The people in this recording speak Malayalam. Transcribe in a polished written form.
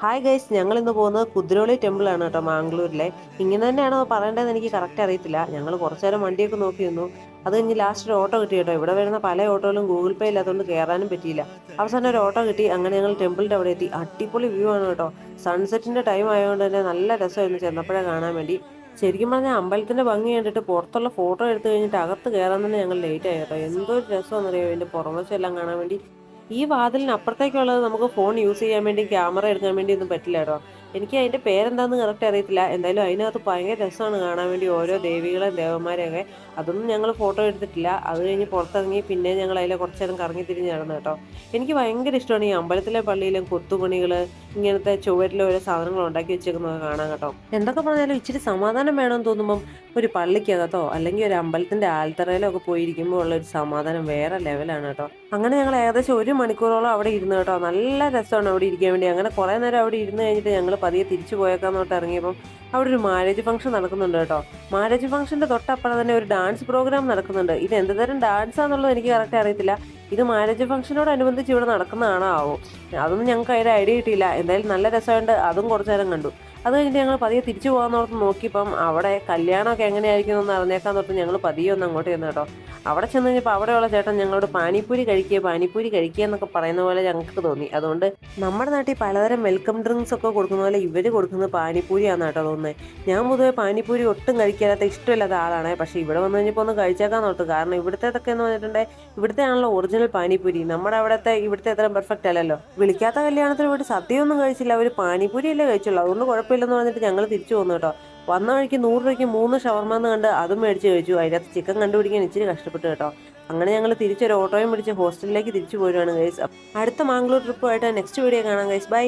ഹായ് ഗൈസ്, ഞങ്ങൾ ഇന്ന് പോകുന്നത് കുതിരോളി ടെമ്പിൾ ആണ് കേട്ടോ, മാംഗ്ലൂരിലെ. ഇങ്ങനെ തന്നെയാണോ പറയേണ്ടതെന്ന് എനിക്ക് കറക്റ്റ് അറിയത്തില്ല. ഞങ്ങൾ കുറച്ചു നേരം വണ്ടിയൊക്കെ നോക്കി നിന്നു. അത് കഴിഞ്ഞ് ലാസ്റ്റ് ഒരു ഓട്ടോ കിട്ടി കേട്ടോ. ഇവിടെ വരുന്ന പല ഓട്ടോയിലും ഗൂഗിൾ പേ ഇല്ലാത്തതുകൊണ്ട് കയറാനും പറ്റിയില്ല. അവസാനം ഒരു ഓട്ടോ കിട്ടി. അങ്ങനെ ഞങ്ങൾ ടെമ്പിളിന്റെ അവിടെ എത്തി. അടിപൊളി വ്യൂ ആണ് കേട്ടോ. സൺസെറ്റിന്റെ ടൈം ആയതുകൊണ്ട് തന്നെ നല്ല രസമായിരുന്നു ചെന്നപ്പോഴേ കാണാൻ വേണ്ടി. ശരിക്കും പറഞ്ഞാൽ അമ്പലത്തിന്റെ ഭംഗി കണ്ടിട്ട് പുറത്തുള്ള ഫോട്ടോ എടുത്തു കഴിഞ്ഞിട്ട് അകത്ത് കയറാൻ തന്നെ ഞങ്ങൾ ലേറ്റ് ആയി കേട്ടോ. എന്തോ ഒരു രസമാണെന്നറിയോ ഇതിന്റെ പുറമശം എല്ലാം കാണാൻ വേണ്ടി. ഈ വാതിലിന് അപ്പുറത്തേക്കുള്ളത് നമുക്ക് ഫോൺ യൂസ് ചെയ്യാൻ വേണ്ടി, ക്യാമറ എടുക്കാൻ വേണ്ടി ഒന്നും പറ്റില്ല കേട്ടോ. എനിക്ക് അതിന്റെ പേരെന്താന്ന് കറക്റ്റ് അറിയത്തില്ല. എന്തായാലും അതിനകത്ത് ഭയങ്കര രസമാണ് കാണാൻ വേണ്ടി, ഓരോ ദേവികളെയും ദേവന്മാരെയൊക്കെ. അതൊന്നും ഞങ്ങൾ ഫോട്ടോ എടുത്തിട്ടില്ല. അത് കഴിഞ്ഞ് പുറത്തിറങ്ങി പിന്നെ ഞങ്ങൾ അതിലെ കുറച്ച് നേരം കറങ്ങി തിരിഞ്ഞ് നടന്നു കേട്ടോ. എനിക്ക് ഭയങ്കര ഇഷ്ടമാണ് ഈ അമ്പലത്തിലെ പള്ളിയിലും കൊത്തുപണികൾ, ഇങ്ങനത്തെ ചുവരിലും ഓരോ സാധനങ്ങൾ ഉണ്ടാക്കി വെച്ചേക്കുന്നത് കാണാൻ കേട്ടോ. എന്തൊക്കെ പറഞ്ഞാലും ഇച്ചിരി സമാധാനം വേണമെന്ന് തോന്നുമ്പം ഒരു പള്ളിക്കകത്തോ അല്ലെങ്കിൽ ഒരു അമ്പലത്തിന്റെ ആൽത്തറയിലോ ഒക്കെ പോയിരിക്കുമ്പോൾ ഉള്ള ഒരു സമാധാനം വേറെ ലെവലാണ് കേട്ടോ. അങ്ങനെ ഞങ്ങൾ ഏകദേശം 1 മണിക്കൂറോളം അവിടെ ഇരുന്ന് കേട്ടോ. നല്ല രസമാണ് അവിടെ ഇരിക്കാൻ വേണ്ടി. അങ്ങനെ കുറേ നേരം അവിടെ ഇരുന്ന് കഴിഞ്ഞിട്ട് ഞങ്ങൾ പതിയെ തിരിച്ചു പോയേക്കാന്നോട്ട് ഇറങ്ങിയപ്പം അവിടെ ഒരു മാരേജ് ഫംഗ്ഷൻ നടക്കുന്നുണ്ട് കേട്ടോ. മാരേജ് ഫംഗ്ഷന്റെ തൊട്ടപ്പുറം തന്നെ ഒരു ഡാൻസ് പ്രോഗ്രാം നടക്കുന്നുണ്ട്. ഇത് എന്ത് തരം ഡാൻസാന്നുള്ളത് എനിക്ക് കറക്റ്റ് അറിയത്തില്ല. ഇത് മാരേജ് ഫംഗ്ഷനോടനുബന്ധിച്ച് ഇവിടെ നടക്കുന്നതാണോ ആവോ, അതൊന്നും ഞങ്ങൾക്ക് അതിൻ്റെ ഐഡിയ കിട്ടിയില്ല. എന്തായാലും നല്ല രസമായിട്ട് അതും കുറച്ചു നേരം കണ്ടു. അത് കഴിഞ്ഞിട്ട് ഞങ്ങൾ പതിയെ തിരിച്ചു പോകാന്നോർത്ത് നോക്കിയപ്പം അവിടെ കല്യാണമൊക്കെ എങ്ങനെയായിരിക്കും എന്ന് അറിഞ്ഞേക്കാൻ തൊട്ട് ഞങ്ങൾ പതിയെ ഒന്ന് അങ്ങോട്ട് ചെന്ന് കേട്ടോ. അവിടെ ചെന്ന് കഴിഞ്ഞപ്പോൾ അവിടെയുള്ള ചേട്ടൻ ഞങ്ങളോട് പാനിപ്പൂരി കഴിക്കുക എന്നൊക്കെ പറയുന്ന പോലെ ഞങ്ങൾക്ക് തോന്നി. അതുകൊണ്ട് നമ്മുടെ നാട്ടിൽ പലതരം വെൽക്കം ഡ്രിങ്ക്സ് ഒക്കെ കൊടുക്കുന്ന പോലെ ഇവർ കൊടുക്കുന്നത് പാനിപ്പൂരിയാണെന്ന് കേട്ടോ തോന്നുന്നത്. ഞാൻ പൊതുവെ പാനിപ്പൂരി ഒട്ടും കഴിക്കാത്ത ഇഷ്ടമില്ലാത്ത ആളാണ്. പക്ഷേ ഇവിടെ വന്നു കഴിഞ്ഞപ്പോൾ ഒന്ന് കഴിച്ചേക്കാൻ നോട്ട്. കാരണം ഇവിടുത്തേതൊക്കെ എന്ന് പറഞ്ഞിട്ടുണ്ടെങ്കിൽ ഇവിടുത്തെ ആണല്ലോ ഒറിജിനൽ പാനിപ്പൂരി. നമ്മുടെ ഇവിടുത്തെ അത്രയും പെർഫെക്റ്റ് അല്ലല്ലോ. വിളിക്കാത്ത കല്യാണത്തിന് പോയിട്ട് സദ്യയൊന്നും കഴിച്ചില്ല, ഒരു പാനിപ്പൂരി അല്ലേ കഴിച്ചുള്ളൂ. അതുകൊണ്ട് കുഴപ്പമില്ലെന്ന് പറഞ്ഞിട്ട് ഞങ്ങൾ തിരിച്ചു പോന്നു കേട്ടോ. വന്ന വഴിക്ക് 100 രൂപയ്ക്ക് 3 ഷവർമ്മ എന്ന് കണ്ട് അതും മേടിച്ച് കഴിച്ചു. അതിനകത്ത് ചിക്കൻ കണ്ടുപിടിക്കാൻ ഇച്ചിരി കഷ്ടപ്പെട്ടു കേട്ടോ. അങ്ങനെ ഞങ്ങൾ തിരിച്ചൊരു ഓട്ടോയും പിടിച്ച് ഹോസ്റ്റലിലേക്ക് തിരിച്ചു പോരുവാണ് ഗൈസ്. അടുത്ത മാംഗ്ലൂർ ട്രിപ്പുമായിട്ട് നെക്സ്റ്റ് വീഡിയോ കാണാം ഗൈസ്. ബൈ.